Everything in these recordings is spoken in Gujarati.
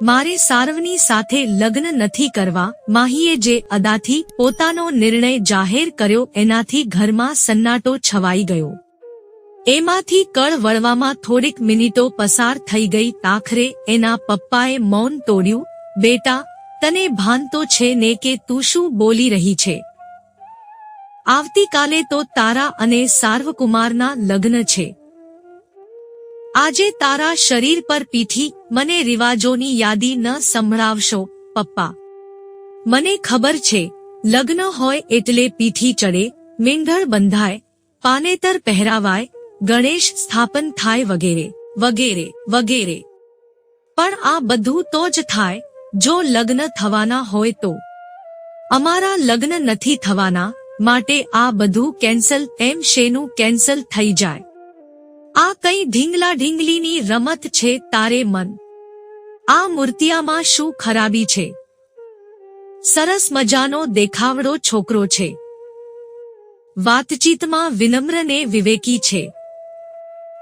મારે સારવની સાથે લગ્ન નથી કરવા. માહીએ જે અદાથી પોતાનો નિર્ણય જાહેર કર્યો એનાથી ઘરમાં સન્નાટો છવાઈ ગયો. એમાંથી કળ વળવામાં થોડીક મિનિટો પસાર થઈ ગઈ. આખરે એના પપ્પાએ મૌન તોડ્યું. બેટા, તને ભાન તો છે ને કે તું શું બોલી રહી છે? આવતીકાલે તો તારા અને સાર્વકુમારના લગ્ન છે. આજે તારા શરીર પર પીઠી મને રિવાજોની યાદી ન સંભળાવશો પપ્પા. મને ખબર છે, લગ્ન હોય એટલે પીઠી ચડે, મીંઢળ બંધાય, પાનેતર પહેરાવાય, ગણેશ સ્થાપન થાય વગેરે વગેરે વગેરે. પણ આ બધું તો જ થાય જો લગ્ન થવાના હોય તો. અમારા લગ્ન નથી થવાના, માટે આ બધું કેન્સલ. એમ શેનું કેન્સલ થઈ જાય? આ કઈ ઢીંગલા ઢીંગલીની રમત છે તારે મન? આ મૂર્તિયામાં શું ખરાબી છે? સરસ મજાનો દેખાવડો છોકરો છે. વાતચીતમાં વિનમ્ર ને વિવેકી છે.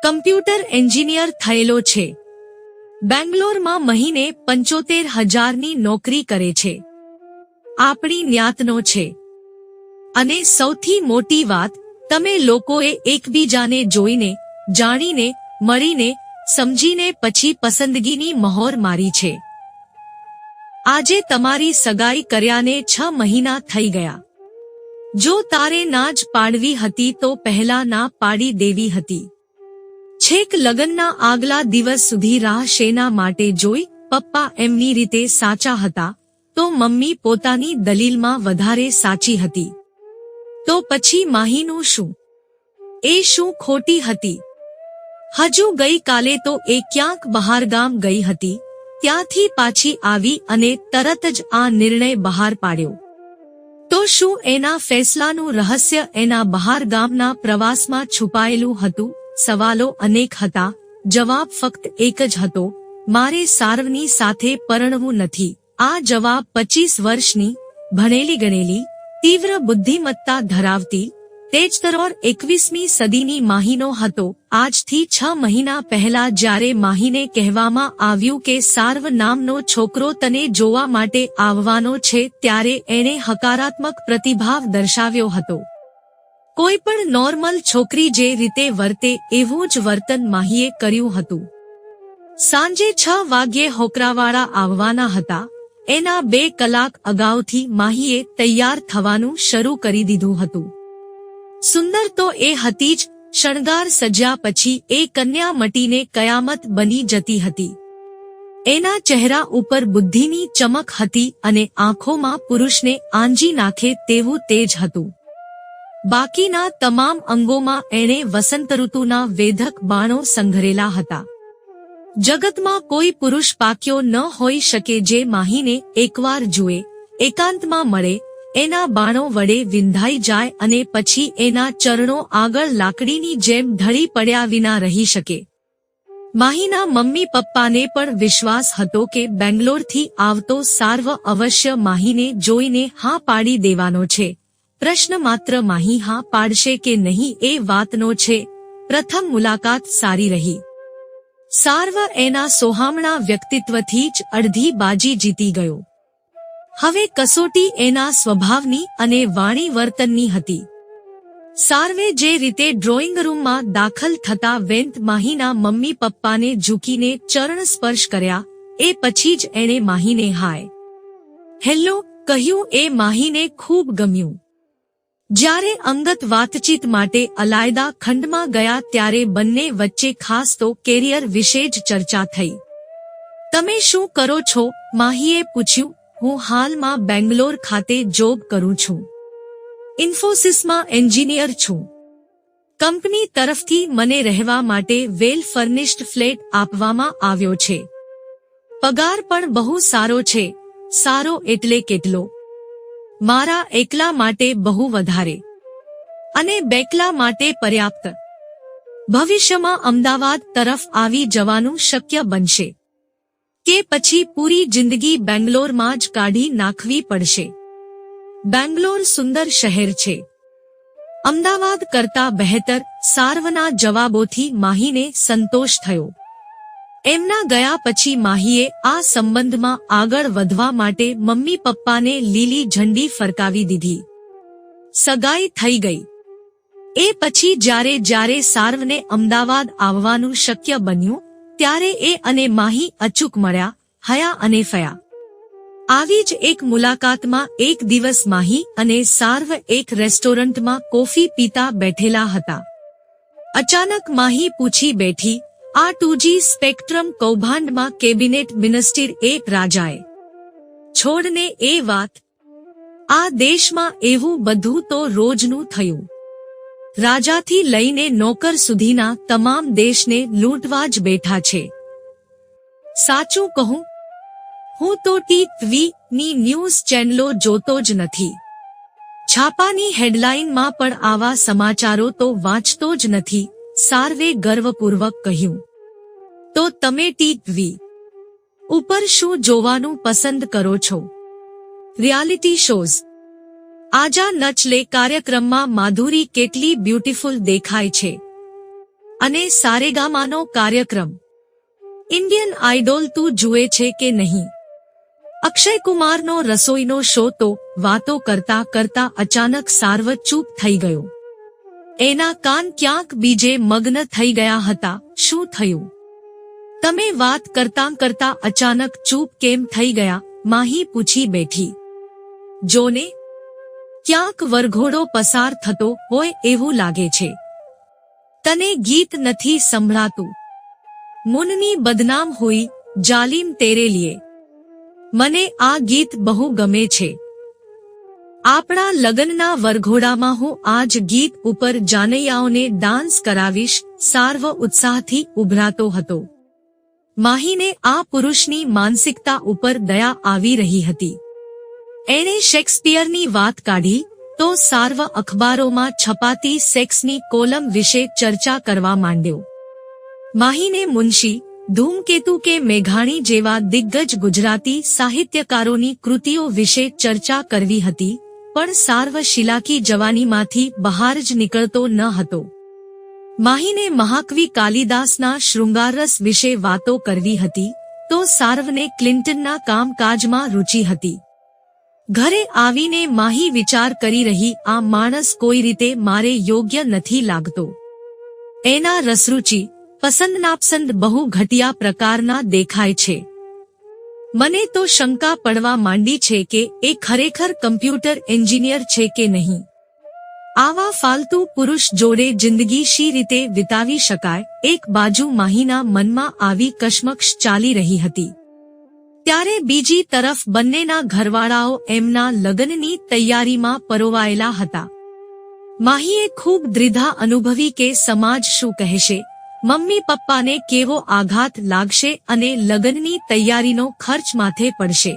કમ્પ્યુટર એન્જિનિયર થયેલો છે. બેંગ્લોરમાં મહિને 75,000ની નોકરી કરે છે. આપણી જ્ઞાતનો છે. અને સૌથી મોટી વાત, તમે લોકોએ એકબીજાને જોઈને, જાણીને, મળીને, સમજીને પછી પસંદગીની મહોર મારી છે. આજે તમારી સગાઈ કર્યાને 6 મહિના થઈ ગયા. જો તારે ના જ પાડવી હતી તો પહેલા ના પાડી દેવી હતી. છેક લગ્નના આગલા દિવસ સુધી રાહ શેના માટે જોઈ? પપ્પા એમની રીતે સાચા હતા તો મમ્મી પોતાની દલીલમાં વધારે સાચી હતી. તો પછી માહીનું શું? એ શું ખોટી હતી? હજુ ગઈ કાલે તો એ ક્યાંક બહારગામ ગઈ હતી. ત્યાંથી પાછી આવી અને તરત જ આ નિર્ણય બહાર પાડ્યો. તો શું એના ફેસલાનું રહસ્ય એના બહારગામના પ્રવાસમાં છુપાયેલું હતું? સવાલો અનેક હતા. જવાબ ફક્ત એક જ હતો, મારે સારવની સાથે પરણવું નથી. આ જવાબ 25 વર્ષની, ભણેલી ગણેલી, તીવ્ર બુદ્ધિમત્તા ધરાવતી, તેજતરોર 21મી સદીની માહીનો હતો. આજથી 6 મહિના પહેલા જ્યારે માહીને કહેવામાં આવ્યું કે સાર્વ નામનો છોકરો તને જોવા માટે આવવાનો છે, ત્યારે એણે હકારાત્મક પ્રતિભાવ દર્શાવ્યો હતો. કોઈ પણ નોર્મલ છોકરી જે રીતે વર્તે એવું જ વર્તન માહીએ કર્યું હતું. સાંજે 6 વાગ્યે હોકરાવાળા આવવાના હતા. એના 2 કલાક અગાઉથી માહીએ તૈયાર થવાનું શરૂ કરી દીધું હતું. સુંદર તો એ હતી જ, શણગાર સજ્યા પછી એ કન્યા મટીને કયામત બની જતી હતી. એના ચહેરા ઉપર બુદ્ધિની ચમક હતી અને આંખોમાં પુરુષને આંજી નાખે તેવું તેજ હતું. બાકીના તમામ અંગોમાં એણે વસંતઋતુના વેધક બાણો સંઘરેલા હતા. જગતમાં કોઈ પુરુષ પાક્યો ન હોઈ શકે જે માહીને એકવાર જુએ, એકાંતમાં મળે, એના બાણો વડે વિંધાઈ જાય અને પછી એના ચરણો આગળ લાકડીની જેમ ઢળી પડ્યા વિના રહી શકે. માહીના મમ્મી પપ્પાને પણ વિશ્વાસ હતો કે બેંગ્લોરથી આવતો સાર્વ અવશ્ય માહીને જોઈને હા પાડી દેવાનો છે. પ્રશ્ન માત્ર માહી હા પાડશે કે નહીં એ વાતનો છે. પ્રથમ મુલાકાત સારી રહી. સાર્વ એના સોહામણા વ્યક્તિત્વથી જ અડધી બાજી જીતી ગયો. હવે કસોટી એના સ્વભાવની અને વાણી વર્તનની હતી. સાર્વે જે રીતે ડ્રોઈંગ રૂમમાં દાખલ થતા વેંત માહીના મમ્મી પપ્પાને ઝૂકીને ચરણ સ્પર્શ કર્યા, એ પછી જ એણે માહીને હાય હેલો કહ્યું. એ માહીને ખૂબ ગમ્યું. જ્યારે અંગત વાતચીત માટે અલાયદા ખંડમાં ગયા ત્યારે બંને વચ્ચે ખાસ તો કેરિયર વિશે જ ચર્ચા થઈ. તમે શું કરો છો? માહીએ પૂછ્યું. હું હાલમાં બેંગ્લોર ખાતે જોબ કરું છું. ઇન્ફોસિસમાં એન્જિનિયર છું. કંપની તરફથી મને રહેવા માટે વેલ ફર્નિશ્ડ ફ્લેટ આપવામાં આવ્યો છે. પગાર પણ બહુ સારો છે. સારો એટલે કેટલો? મારા એકલા માટે બહુ વધારે અને બેકલા માટે પર્યાપ્ત. ભવિષ્યમાં અમદાવાદ તરફ આવી જવાનું શક્ય બનશે કે પછી પૂરી જિંદગી બેંગ્લોરમાં જ કાઢી નાખવી પડશે? બેંગ્લોર સુંદર શહેર છે. અમદાવાદ કરતા બહેતર. સાર્વના જવાબોથી માહીને સંતોષ થયો. એમના ગયા પછી માહીએ આ સંબંધમાં આગળ વધવા માટે મમ્મી પપ્પાને લીલી ઝંડી ફરકાવી દીધી. સગાઈ થઈ ગઈ. એ પછી જ્યારે સાર્વને અમદાવાદ આવવાનું શક્ય બન્યું ત્યારે એ અને માહી અચૂક મળ્યા, હયા અને ફયા. આવી જ એક મુલાકાતમાં એક દિવસ માહી અને સાર્વ એક રેસ્ટોરન્ટમાં કોફી પીતા બેઠેલા હતા. અચાનક માહી પૂછી બેઠી, આ 2G સ્પેક્ટ્રમ કૌભાંડમાં કેબિનેટ મિનિસ્ટર એક રાજાએ છોડને એ વાત. આ દેશમાં એવું બધું તો રોજનું થયું. રાજાથી લઈને નોકર સુધીના તમામ દેશને લૂંટવા જ બેઠા છે. સાચું કહું, હું તો TV ની ન્યૂઝ ચેનલો જોતો જ નથી. છાપાની હેડલાઇનમાં પણ આવા સમાચારો તો વાંચતો જ નથી, સાર્વે ગર્વપૂર્વક કહ્યું. તો તમે TV ઉપર શું જોવાનું પસંદ કરો છો? Reality shows. આજા નચ લે કાર્યક્રમમાં માધુરી કેટલી બ્યુટીફુલ દેખાય છે. અને સારેગામાનો કાર્યક્રમ. ઇન્ડિયન આઇડોલ તું જુએ છે કે નહીં? અક્ષય કુમારનો રસોઈનો શો. તો વાતો કરતા કરતા અચાનક સાર્વ ચૂપ થઈ ગયો. એના કાન ક્યાંક બીજે મગ્ન થઈ ગયા હતા. શું થયું? તમે વાત કરતા કરતા અચાનક ચૂપ કેમ થઈ ગયા? માહી પૂછી બેઠી. જોને, ક્યાંક વરઘોડો પસાર થતો હોય એવું લાગે છે. તને ગીત નથી સંભળાતું? મુનની બદનામ હુઈ, જાલિમ તેરે લીએ. મને આ ગીત બહુ ગમે છે. આપણા લગ્નના વરઘોડામાં હું આજ ગીત ઉપર જાનૈયાઓને ડાન્સ કરાવીશ. સાર્વ ઉત્સાહથી ઉભરાતો હતો. માહીને આ પુરુષની માનસિકતા ઉપર દયા આવી રહી હતી. એણે શેક્સપિયરની વાત કાઢી તો સાર્વ અખબારોમાં છપાતી સેક્સની કોલમ વિશે ચર્ચા કરવા માંડ્યો. માહીને મુનશી, ધૂમકેતુ કે મેઘાણી જેવા દિગ્ગજ ગુજરાતી સાહિત્યકારોની કૃતિઓ વિશે ચર્ચા કરવી હતી, પણ સાર્વ શિલાકી જવાનીમાંથી બહાર જ નીકળતો ન હતો. માહીને મહાકવિ કાલિદાસના શૃંગારરસ વિશે વાતો કરવી હતી, તો સાર્વને ક્લિન્ટનના કામકાજમાં રુચિ હતી. ઘરે આવીને માહી વિચાર કરી રહી, આ માણસ કોઈ રીતે મારે યોગ્ય નથી લાગતો. એના રસરૂચિ, પસંદ નાપસંદ બહુ ઘટિયા પ્રકારના દેખાય છે. મને તો શંકા પડવા માંડી છે કે એ ખરેખર કમ્પ્યુટર એન્જિનિયર છે કે નહીં. આવા ફાલતુ પુરુષ જોડે જિંદગી શી રીતે વિતાવી શકાય? એક બાજુ માહીના મનમાં આવી કશમકશ ચાલી રહી હતી, ત્યારે બીજી તરફ બંનેના ઘરવાળાઓ એમના લગ્નની તૈયારીમાં પરોવાયેલા હતા. માહીએ ખૂબ દ્વિધા અનુભવી કે સમાજ શું કહેશે, મમ્મી પપ્પાને કેવો આઘાત લાગશે અને લગ્નની તૈયારીનો ખર્ચ માથે પડશે.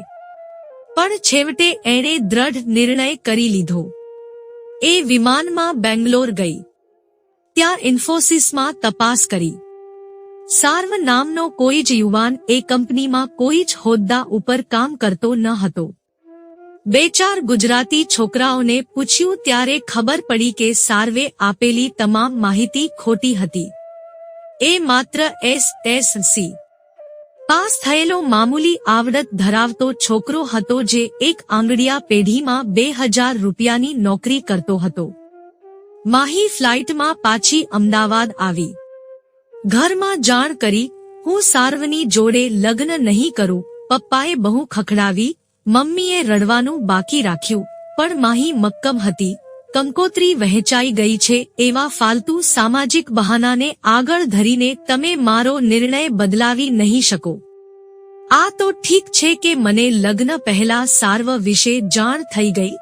પણ છેવટે એણે દ્રઢ નિર્ણય કરી લીધો. એ વિમાનમાં બેંગ્લોર ગઈ. ત્યાં ઇન્ફોસિસમાં તપાસ કરી. સાર્વ નામનો કોઈ જ યુવાન એ કંપનીમાં કોઈ જ હોદ્દા ઉપર કામ કરતો ન હતો. 2-4 ગુજરાતી છોકરાઓને પૂછ્યું ત્યારે ખબર પડી કે સાર્વે આપેલી તમામ માહિતી ખોટી હતી. એ માત્ર SSC પાસ થયેલો મામૂલી આવડત ધરાવતો છોકરો હતો જે એક આંગડિયા પેઢીમાં 2000 રૂપિયાની નોકરી કરતો હતો. માહી ફ્લાઇટમાં પાછી અમદાવાદ આવી. ઘરમાં જાણ કરી, હું સાર્વની જોડે લગ્ન નહીં કરું. પપ્પાએ બહુ ખખડાવી, મમ્મીએ રડવાનું બાકી રાખ્યું, પણ માહી મક્કમ હતી. કંકોત્રી વહેંચાઈ ગઈ છે એવા ફાલતુ સામાજિક બહાનાને આગળ ધરીને તમે મારો નિર્ણય બદલાવી નહીં શકો. આ તો ઠીક છે કે મને લગ્ન પહેલા સાર્વ વિશે જાણ થઈ ગઈ,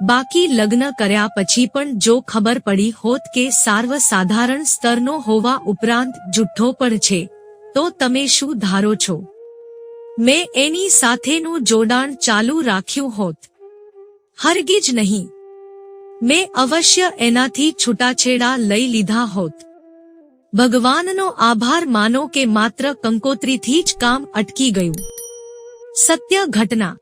બાકી લગ્ન કર્યા પછી પણ જો ખબર પડી હોત કે સાર્વ સાધારણ સ્તરનો હોવા ઉપરાંત જુઠ્ઠો પણ છે, તો તમે શું ધારો છો? મેં એની સાથેનું જોડાણ ચાલુ રાખ્યું હોત? હરગીજ નહીં. મેં અવશ્ય એનાથી છૂટાછેડા લઈ લીધા હોત. ભગવાનનો આભાર માનો કે માત્ર કંકોત્રીથી જ કામ અટકી ગયું. સત્ય ઘટના.